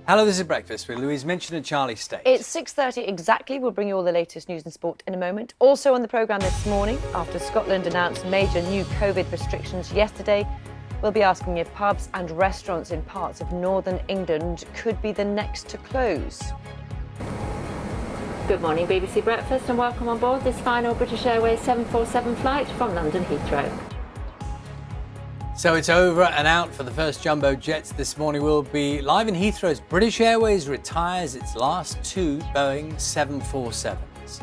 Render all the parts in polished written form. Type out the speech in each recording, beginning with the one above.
Hello, this is Breakfast with Louise Minchin and Charlie State. It's 6:30 exactly. We'll bring you all the latest news and sport in a moment. Also on the programme this morning, after Scotland announced major new COVID restrictions yesterday, we'll be asking if pubs and restaurants in parts of northern England could be the next to close. Good morning, BBC Breakfast, and welcome on board this final British Airways 747 flight from London Heathrow. So it's over and out for the first jumbo jets this morning. We'll be live in Heathrow as British Airways retires its last two Boeing 747s.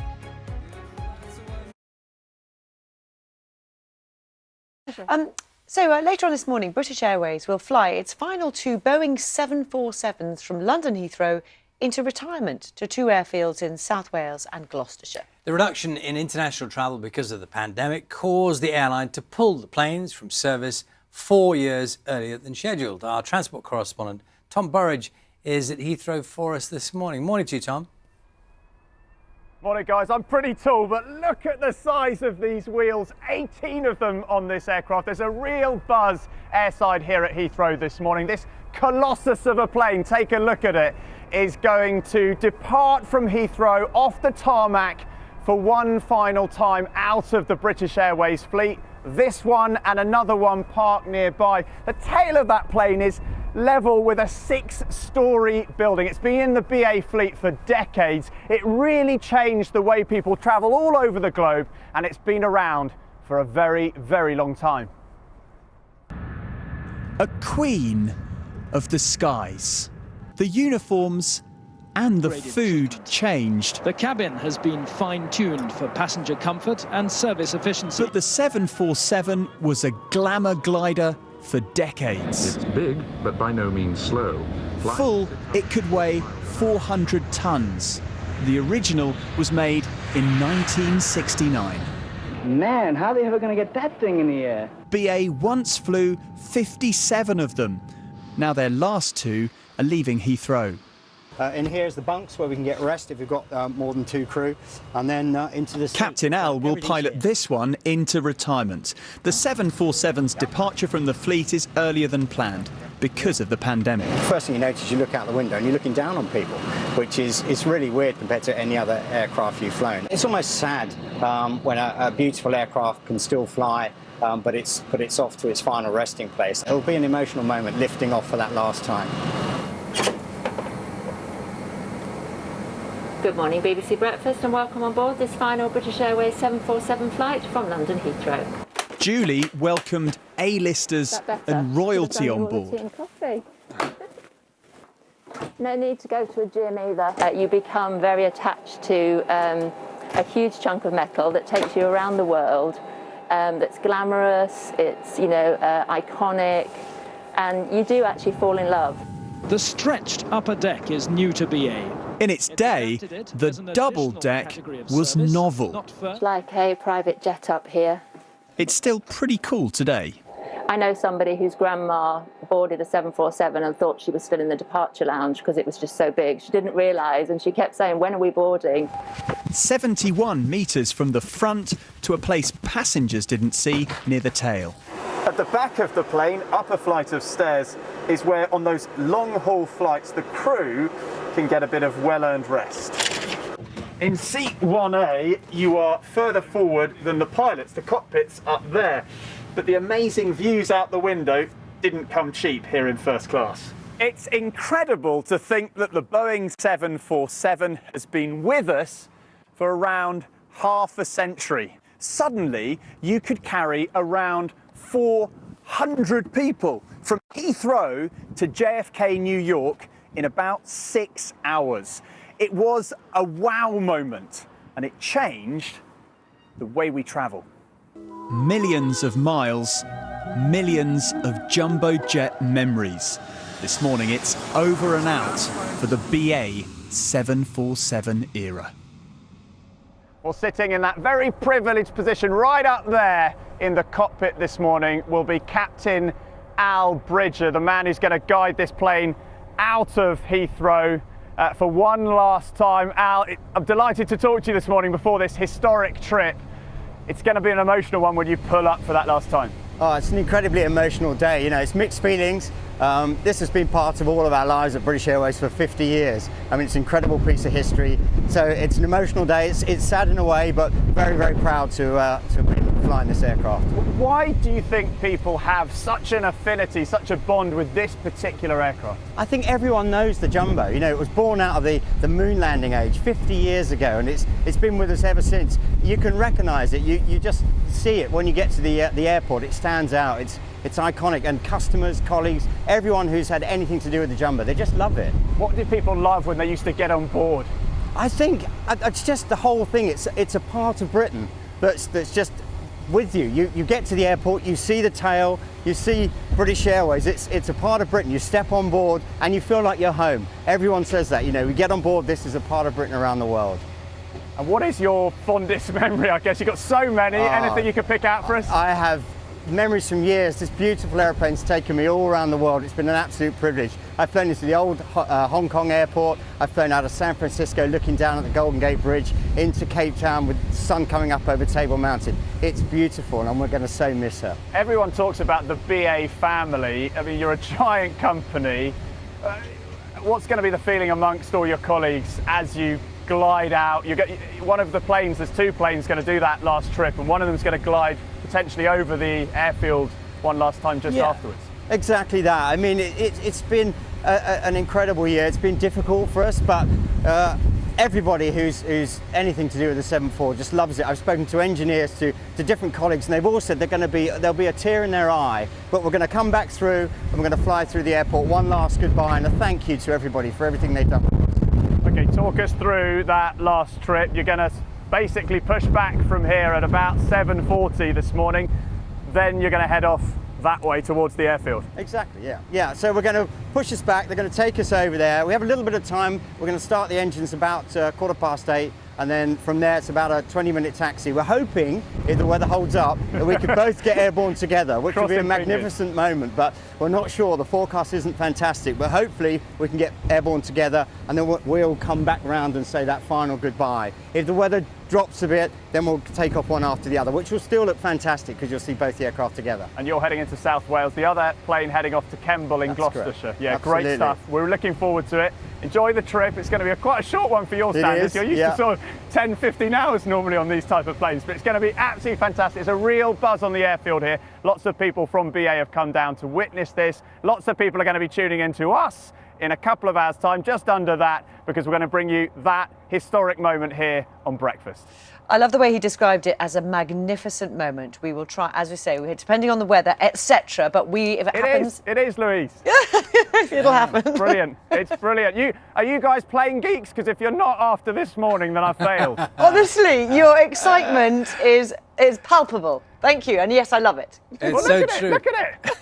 Later on this morning, British Airways will fly its final two Boeing 747s from London Heathrow into retirement to two airfields in South Wales and Gloucestershire. The reduction in international travel because of the pandemic caused the airline to pull the planes from service 4 years earlier than scheduled. Our transport correspondent, Tom Burridge, is at Heathrow for us this morning. Morning to you, Tom. Morning, guys. I'm pretty tall, but look at the size of these wheels. 18 of them on this aircraft. There's a real buzz airside here at Heathrow this morning. This colossus of a plane, take a look at it, is going to depart from Heathrow off the tarmac for one final time out of the British Airways fleet. This one and another one parked nearby. The tail of that plane is level with a 6-storey building. It's been in the BA fleet for decades. It really changed the way people travel all over the globe, and it's been around for a very, very long time. A queen of the skies. The uniforms and the food changed. The cabin has been fine-tuned for passenger comfort and service efficiency. But the 747 was a glamour glider for decades. It's big, but by no means slow. Full, it could weigh 400 tons. The original was made in 1969. Man, how are they ever going to get that thing in the air? BA once flew 57 of them. Now their last two are leaving Heathrow. In here is the bunks where we can get rest if we've got more than two crew, and then into the suite. Captain Al will pilot this one into retirement. The 747's departure from the fleet is earlier than planned because of the pandemic. First thing you notice is you look out the window and you're looking down on people, which is really weird compared to any other aircraft you've flown. It's almost sad when a beautiful aircraft can still fly, but it's off to its final resting place. It'll be an emotional moment lifting off for that last time. Good morning, BBC Breakfast, and welcome on board this final British Airways 747 flight from London Heathrow. Julie welcomed A-listers and royalty on board. No need to go to a gym either. You become very attached to a huge chunk of metal that takes you around the world, that's glamorous, it's, iconic, and you do actually fall in love. The stretched upper deck is new to BA. In its day, the double deck was novel. It's like a private jet up here. It's still pretty cool today. I know somebody whose grandma boarded a 747 and thought she was still in the departure lounge because it was just so big. She didn't realise, and she kept saying, "When are we boarding?" 71 metres from the front to a place passengers didn't see near the tail. At the back of the plane, up a flight of stairs, is where on those long-haul flights the crew can get a bit of well-earned rest. In seat 1A, you are further forward than the pilots. The cockpit's up there. But the amazing views out the window didn't come cheap here in first class. It's incredible to think that the Boeing 747 has been with us for around half a century. Suddenly, you could carry around 400 people from Heathrow to JFK, New York in about 6 hours. It was a wow moment, and it changed the way we travel. Millions of miles, millions of jumbo jet memories. This morning it's over and out for the BA 747 era. Well, sitting in that very privileged position right up there in the cockpit this morning will be Captain Al Bridger, the man who's going to guide this plane out of Heathrow for one last time. Al, I'm delighted to talk to you this morning before this historic trip. It's going to be an emotional one when you pull up for that last time. Oh, it's an incredibly emotional day. You know, it's mixed feelings. This has been part of all of our lives at British Airways for 50 years. I mean, it's an incredible piece of history. So it's an emotional day. It's sad in a way, but very, very proud to have been flying this aircraft. Why do you think people have such an affinity, such a bond with this particular aircraft? I think everyone knows the Jumbo. You know, it was born out of the moon landing age 50 years ago, and it's been with us ever since. You can recognise it. You just see it when you get to the airport. It stands out. It's iconic, and customers, colleagues, everyone who's had anything to do with the Jumbo, they just love it. What did people love when they used to get on board? I think it's just the whole thing. It's a part of Britain that's just with you. You get to the airport, you see the tail, you see British Airways. It's a part of Britain. You step on board and you feel like you're home. Everyone says that. You know, we get on board. This is a part of Britain around the world. And what is your fondest memory? I guess you've got so many. Anything you could pick out for us? I have memories from years. This beautiful airplane's taken me all around the world. It's been an absolute privilege. I've flown into the old Hong Kong airport. I've flown out of San Francisco looking down at the Golden Gate Bridge into Cape Town with the sun coming up over Table Mountain. It's beautiful, and we're going to so miss her. Everyone talks about the BA family. I mean, you're a giant company. What's going to be the feeling amongst all your colleagues as you glide out? You get one of the planes, there's two planes going to do that last trip, and one of them's going to glide potentially over the airfield one last time just afterwards. Exactly that. I mean, it's been an incredible year. It's been difficult for us, but everybody who's anything to do with the 74 just loves it. I've spoken to engineers, to different colleagues, and they've all said there'll be a tear in their eye, but we're going to come back through and we're going to fly through the airport. One last goodbye and a thank you to everybody for everything they've done. Okay, talk us through that last trip. You're going to basically push back from here at about 7:40 this morning. Then you're going to head off that way towards the airfield. Exactly, yeah. So we're going to push us back. They're going to take us over there. We have a little bit of time. We're going to start the engines about 8:15, and then from there it's about a 20-minute taxi. We're hoping, if the weather holds up, that we could both get airborne together, which would be a magnificent moment, but we're not sure. The forecast isn't fantastic, but hopefully we can get airborne together, and then we'll come back round and say that final goodbye. If the weather drops a bit, then we'll take off one after the other, which will still look fantastic because you'll see both the aircraft together. And you're heading into South Wales, the other plane heading off to Kemble in Gloucestershire. Correct. Yeah, Absolutely. Great stuff. We're looking forward to it. Enjoy the trip. It's going to be quite a short one for your standards. You're used to sort of 10, 15 hours normally on these type of planes, but it's going to be absolutely fantastic. It's a real buzz on the airfield here. Lots of people from BA have come down to witness this. Lots of people are going to be tuning in to us in a couple of hours' time, just under that, because we're going to bring you that historic moment here on Breakfast. I love the way he described it as a magnificent moment. We will try, as we say, depending on the weather, etc. But if it happens, it is, Louise. it'll happen. Brilliant. It's brilliant. Are you guys plane geeks? Because if you're not after this morning, then I failed. Honestly, your excitement is palpable. Thank you, and yes, I love it. It's so true. Look at it.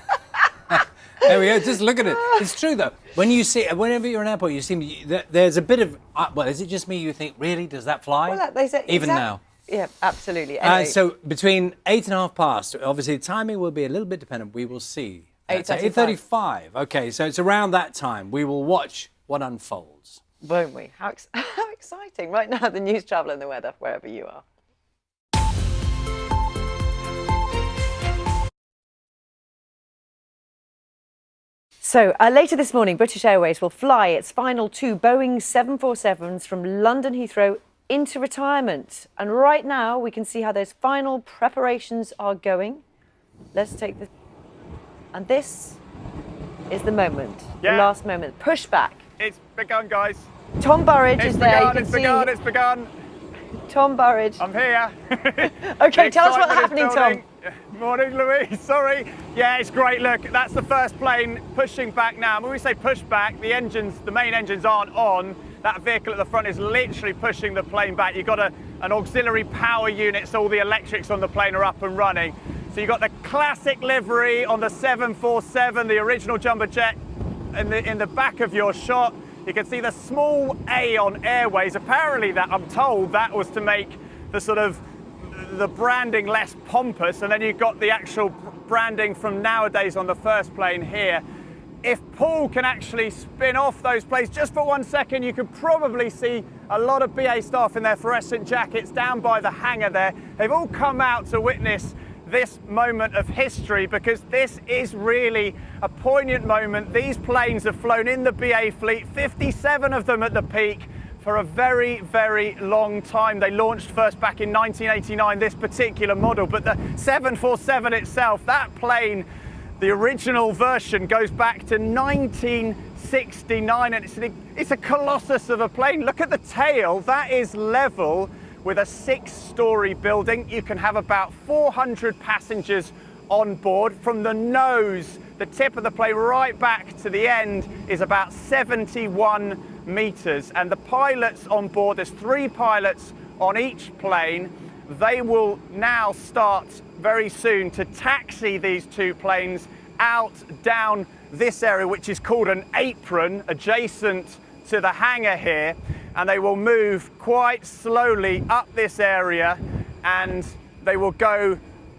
There we go. Just look at it. It's true though. Whenever you're in an airport, you see there's a bit of. Well, is it just me? You think really? Does that fly? Well, they say even now. Yeah, absolutely. Anyway. So between 8.5 past, obviously the timing will be a little bit dependent. We will see. 8:35. Okay, so it's around that time. We will watch what unfolds. Won't we? How exciting! Right now, the news, travel, and the weather, wherever you are. So later this morning, British Airways will fly its final two Boeing 747s from London Heathrow into retirement. And right now, we can see how those final preparations are going. Let's take this. And this is the moment, the last moment. Push back. It's begun, guys. Tom Burridge is there. It's begun. Tom Burridge. I'm here. Okay, tell us what's happening, Tom. Morning, Louise. Sorry. Yeah, it's great. Look, that's the first plane pushing back now. When we say push back, the main engines aren't on. That vehicle at the front is literally pushing the plane back. You've got an auxiliary power unit, so all the electrics on the plane are up and running. So you've got the classic livery on the 747, the original jumbo jet, in the back of your shot. You can see the small A on Airways. Apparently, that I'm told that was to make the branding less pompous, and then you've got the actual branding from nowadays on the first plane here. If Paul can actually spin off those planes just for 1 second, you could probably see a lot of BA staff in their fluorescent jackets down by the hangar there. They've all come out to witness this moment of history because this is really a poignant moment. These planes have flown in the BA fleet, 57 of them at the peak, for a very, very long time. They launched first back in 1989, this particular model, but the 747 itself, that plane, the original version goes back to 1969, and it's a colossus of a plane. Look at the tail, that is level with a 6-story building. You can have about 400 passengers on board. From the nose, the tip of the plane right back to the end is about 71 meters. And the pilots on board, there's 3 pilots on each plane. They will now start very soon to taxi these 2 planes out down this area, which is called an apron, adjacent to the hangar here. And they will move quite slowly up this area, and they will go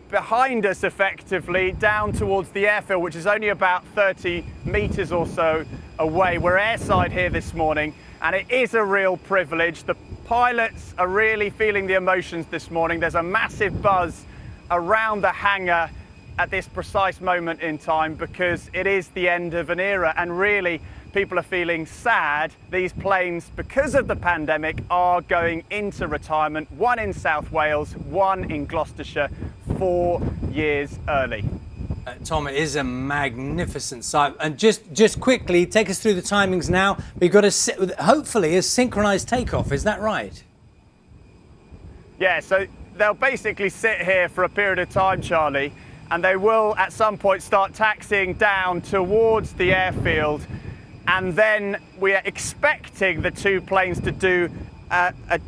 behind us effectively down towards the airfield, which is only about 30 meters or so away. We're airside here this morning, and it is a real privilege. The pilots are really feeling the emotions this morning. There's a massive buzz around the hangar at this precise moment in time because it is the end of an era, and really people are feeling sad. These planes, because of the pandemic, are going into retirement. 1 in South Wales, 1 in Gloucestershire, 4 years early. Tom, it is a magnificent sight. And just quickly, take us through the timings now. We've got hopefully a synchronized takeoff, is that right? Yeah, so they'll basically sit here for a period of time, Charlie, and they will at some point start taxiing down towards the airfield. And then we are expecting the 2 planes to do a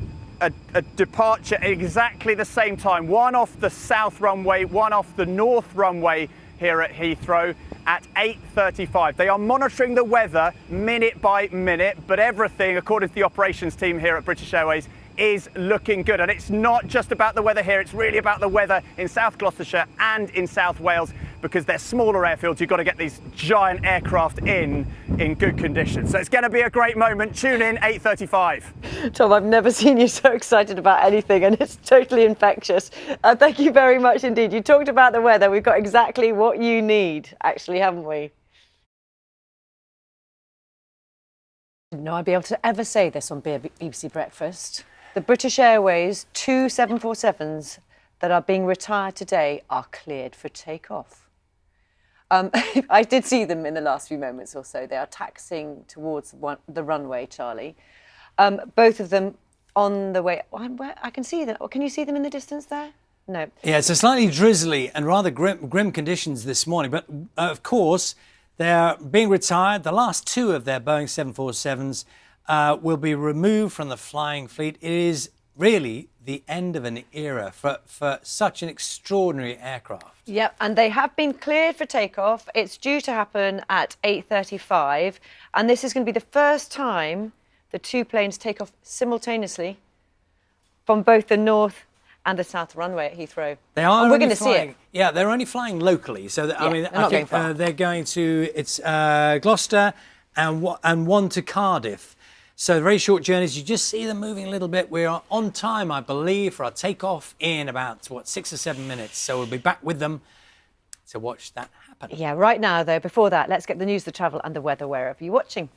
departure at exactly the same time. 1 off the south runway, 1 off the north runway here at Heathrow at 8:35. They are monitoring the weather minute by minute, but everything, according to the operations team here at British Airways, is looking good. And it's not just about the weather here, it's really about the weather in South Gloucestershire and in South Wales, because they're smaller airfields. You've got to get these giant aircraft in good condition. So it's going to be a great moment. Tune in, 8:35. Tom, I've never seen you so excited about anything, and it's totally infectious. Thank you very much indeed. You talked about the weather. We've got exactly what you need, actually, haven't we? I didn't know I'd be able to ever say this on BBC Breakfast. The British Airways 2 747s that are being retired today are cleared for takeoff. I did see them in the last few moments or so. They are taxiing towards the runway, Charlie. Both of them on the way. I can see them. Can you see them in the distance there? No. Yeah, it's a slightly drizzly and rather grim conditions this morning. But of course, they're being retired. The last 2 of their Boeing 747s will be removed from the flying fleet. It is really the end of an era for such an extraordinary aircraft. Yep, and they have been cleared for takeoff. It's due to happen at 8:35, and this is going to be the first time the 2 planes take off simultaneously from both the north and the south runway at Heathrow. They are. And we're going to see it. Yeah, they're only flying locally. So I mean, I think they're going to Gloucester and 1 to Cardiff. So very short journeys. You just see them moving a little bit. We are on time, I believe, for our takeoff in about 6 or 7 minutes. So we'll be back with them to watch that happen. Yeah, right now though. Before that, let's get the news, the travel, and the weather wherever you're watching.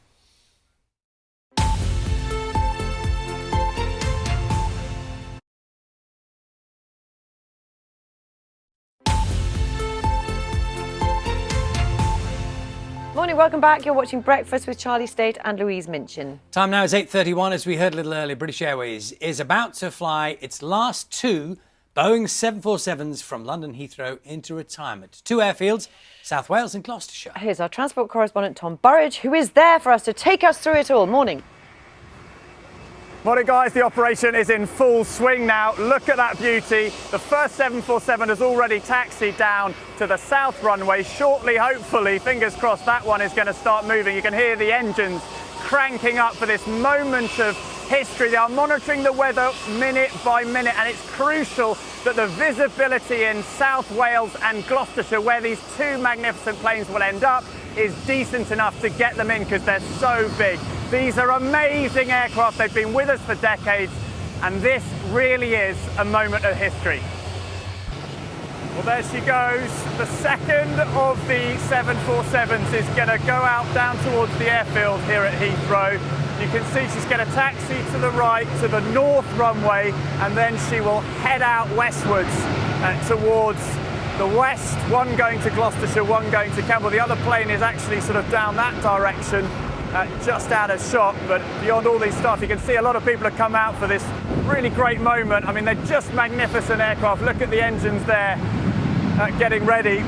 Morning, welcome back. You're watching Breakfast with Charlie State and Louise Minchin. Time now is 8:31. As we heard a little earlier, British Airways is about to fly its last 2 Boeing 747s from London Heathrow into retirement. 2 airfields, South Wales and Gloucestershire. Here's our transport correspondent, Tom Burridge, who is there for us to take us through it all. Morning. Morning guys, the operation is in full swing now. Look at that beauty. The first 747 has already taxied down to the south runway. Shortly, hopefully, fingers crossed, that one is going to start moving. You can hear the engines cranking up for this moment of history. They are monitoring the weather minute by minute, and it's crucial that the visibility in South Wales and Gloucestershire, where these 2 magnificent planes will end up, is decent enough to get them in because they're so big. These are amazing aircraft. They've been with us for decades, and this really is a moment of history. Well, there she goes. The second of the 747s is going to go out down towards the airfield here at Heathrow. You can see she's going to taxi to the right to the north runway, and then she will head out westwards towards the west. One going to Gloucestershire, one going to Campbell. The other plane is actually sort of down that direction, just out of shot. But beyond all these stuff, you can see a lot of people have come out for this really great moment. I mean, they're just magnificent aircraft. Look at the engines there getting ready.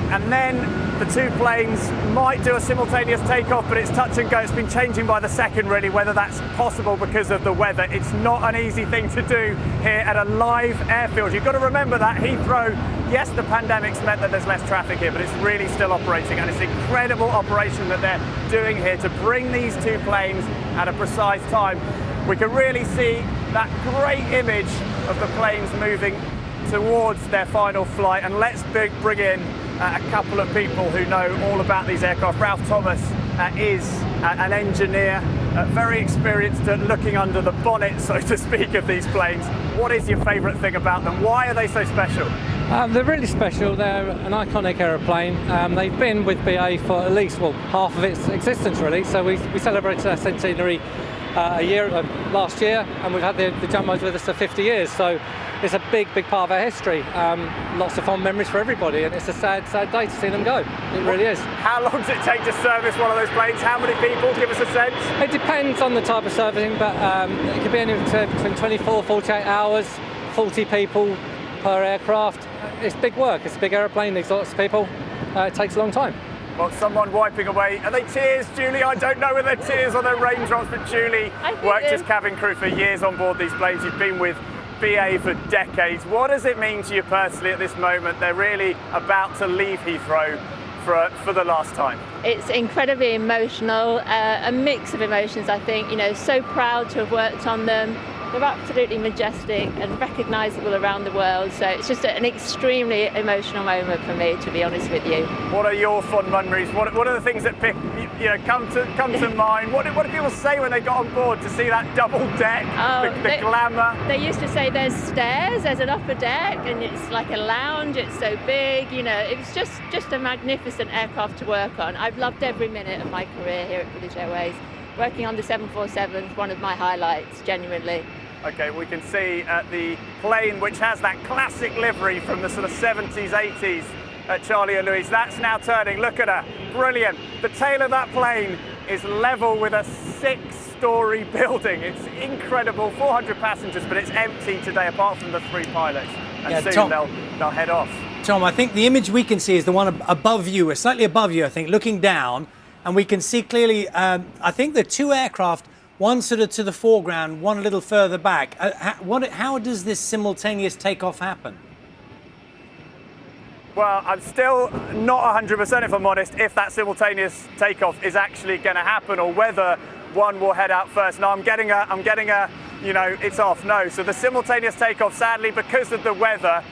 And then the two planes might do a simultaneous takeoff, but it's touch and go. It's been changing by the second, really, whether that's possible because of the weather. It's not an easy thing to do here at a live airfield. You've got to remember that Heathrow, yes, the pandemic's meant that there's less traffic here, but it's really still operating, and it's an incredible operation that they're doing here to bring these two planes at a precise time. We can really see that great image of the planes moving towards their final flight, and let's bring in a couple of people who know all about these aircraft. Ralph Thomas is an engineer, very experienced at looking under the bonnet, so to speak, of these planes. What is your favourite thing about them? Why are they so special? They're really special. They're an iconic aeroplane. They've been with BA for at least, well, half of its existence, really. So we celebrated our centenary last year, and we've had the Jumbos with us for 50 years. So it's a big part of our history. Lots of fond memories for everybody, and it's a sad day to see them go. It really is. How long does it take to service one of those planes? How many people? Give us a sense. It depends on the type of servicing, but it could be anywhere between 24, 48 hours, 40 people per aircraft. It's big work. It's a big aeroplane. There's lots of people. It takes a long time. Well, someone wiping away. Are they tears, Julie? I don't know whether they're tears or they're raindrops, but Julie worked as cabin crew for years on board these planes. You've been with BA for decades. What does it mean to you personally at this moment? They're really about to leave Heathrow for the last time. It's incredibly emotional, a mix of emotions, I think. You know, so proud to have worked on them. They're absolutely majestic and recognisable around the world. So it's just an extremely emotional moment for me, to be honest with you. What are your fond memories? What are the things that come to mind? What do people say when they got on board to see that double deck, the glamour? They used to say there's stairs, there's an upper deck, and it's like a lounge. It's so big. You know, it was just a magnificent aircraft to work on. I've loved every minute of my career here at British Airways. Working on the 747 is one of my highlights, genuinely. Okay, we can see the plane which has that classic livery from the sort of 70s, 80s at Charlie and Louise. That's now turning. Look at her. Brilliant. The tail of that plane is level with a 6-story building. It's incredible. 400 passengers, but it's empty today apart from the 3 pilots. And soon Tom, they'll head off. Tom, I think the image we can see is the one above you, slightly above you, I think, looking down. And we can see clearly, I think the 2 aircraft, one sort of to the foreground, one a little further back. How does this simultaneous takeoff happen? Well, I'm still not 100%, if I'm honest, if that simultaneous takeoff is actually going to happen or whether one will head out first. No, I'm getting a, you know, it's off. No, so the simultaneous takeoff, sadly, because of the weather,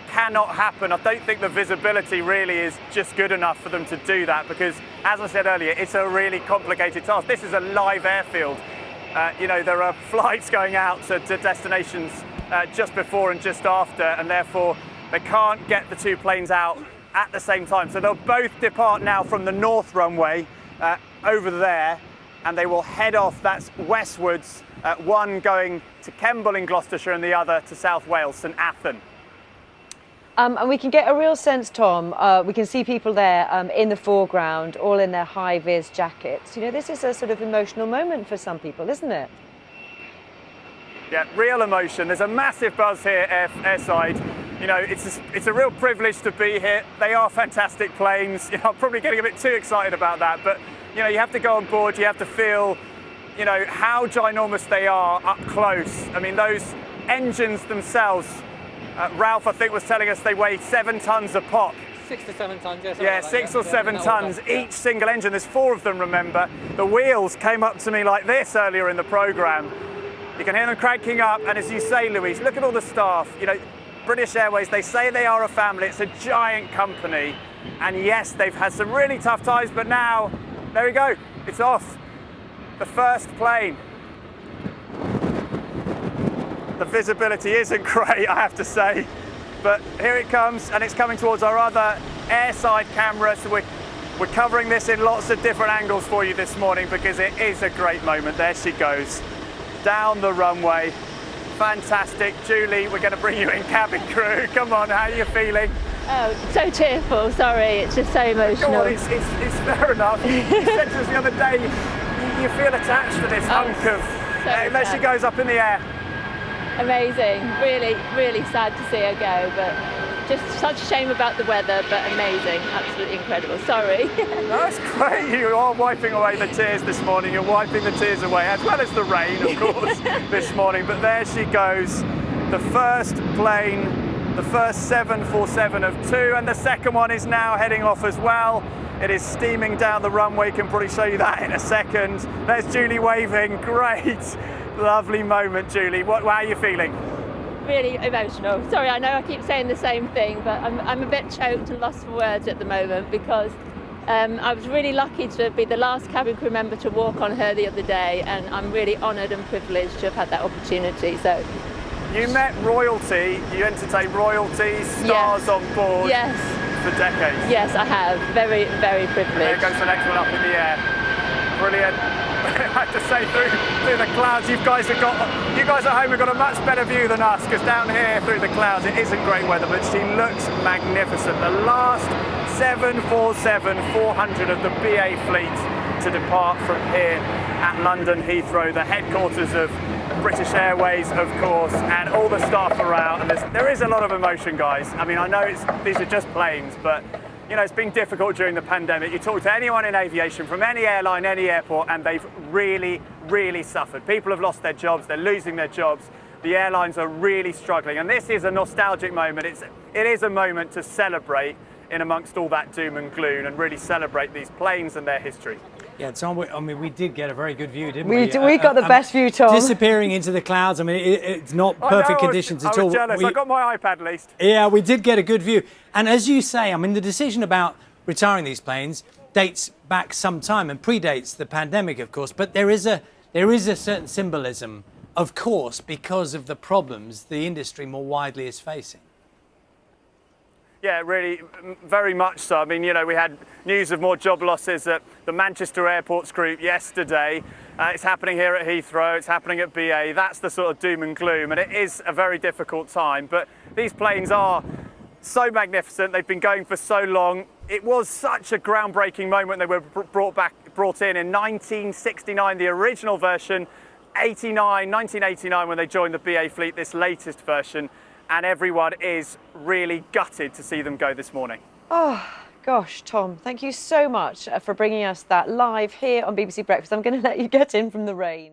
cannot happen. I don't think the visibility really is just good enough for them to do that because, as I said earlier, it's a really complicated task. This is a live airfield. You know, there are flights going out to destinations just before and just after, and therefore they can't get the 2 planes out at the same time. So they'll both depart now from the north runway over there, and they will head off. That's westwards, one going to Kemble in Gloucestershire and the other to South Wales, St Athan. And we can get a real sense, Tom, we can see people there in the foreground, all in their high-vis jackets. You know, this is a sort of emotional moment for some people, isn't it? Yeah, real emotion. There's a massive buzz here airside. You know, it's a real privilege to be here. They are fantastic planes. You know, I'm probably getting a bit too excited about that, but, you know, you have to go on board, you have to feel, you know, how ginormous they are up close. I mean, those engines themselves, Ralph, I think, was telling us they weigh 7 tons a pop. 6 to 7 tons, yes. Yeah, 6 or 7 tons each single engine. There's 4 of them, remember. The wheels came up to me like this earlier in the programme. You can hear them cranking up, and as you say, Louise, look at all the staff. You know, British Airways, they say they are a family. It's a giant company. And yes, they've had some really tough times, but now, there we go. It's off. The first plane. The visibility isn't great, I have to say. But here it comes, and it's coming towards our other airside camera, so we're covering this in lots of different angles for you this morning because it is a great moment. There she goes, down the runway. Fantastic. Julie, we're going to bring you in cabin crew. Come on, how are you feeling? Oh, so tearful, sorry, it's just so emotional. Come on, it's fair enough. You said to us the other day, you feel attached to this hunk of... there she goes up in the air. Amazing, really, really sad to see her go, but just such a shame about the weather, but amazing, absolutely incredible. Sorry. That's great. You are wiping away the tears this morning. You're wiping the tears away, as well as the rain, of course, this morning. But there she goes, the first plane, the first 747 of two, and the second one is now heading off as well. It is steaming down the runway. Can probably show you that in a second. There's Julie waving. Great. Lovely moment, Julie. How are you feeling? Really emotional. Sorry, I know I keep saying the same thing, but I'm a bit choked and lost for words at the moment because I was really lucky to be the last cabin crew member to walk on her the other day, and I'm really honoured and privileged to have had that opportunity. So, you met royalty, you entertained royalty, stars on board for decades. Yes, I have. Very, very privileged. There goes the next one up in the air. Brilliant. I have to say, through the clouds, you guys at home have got a much better view than us, because down here through the clouds it isn't great weather, but she looks magnificent. The last 747-400 of the BA fleet to depart from here at London Heathrow, the headquarters of British Airways, of course, and all the staff are out, and there is a lot of emotion, guys. I mean, I know these are just planes, but you know, it's been difficult during the pandemic. You talk to anyone in aviation from any airline, any airport, and they've really, really suffered. People have lost their jobs, they're losing their jobs. The airlines are really struggling, and this is a nostalgic moment. It is a moment to celebrate in amongst all that doom and gloom and really celebrate these planes and their history. Yeah, Tom, I mean, we did get a very good view, didn't we? We got the best view, Tom. Disappearing into the clouds. I mean, it's not perfect conditions at all. I was jealous. I got my iPad at least. Yeah, we did get a good view. And as you say, I mean, the decision about retiring these planes dates back some time and predates the pandemic, of course. But there is a certain symbolism, of course, because of the problems the industry more widely is facing. Yeah, really, very much so. I mean, you know, we had news of more job losses at the Manchester Airports Group yesterday. It's happening here at Heathrow, it's happening at BA. That's the sort of doom and gloom, and it is a very difficult time. But these planes are so magnificent. They've been going for so long. It was such a groundbreaking moment. They were brought in 1969, the original version, 1989 when they joined the BA fleet, this latest version. And everyone is really gutted to see them go this morning. Oh, gosh, Tom, thank you so much for bringing us that live here on BBC Breakfast. I'm going to let you get in from the rain.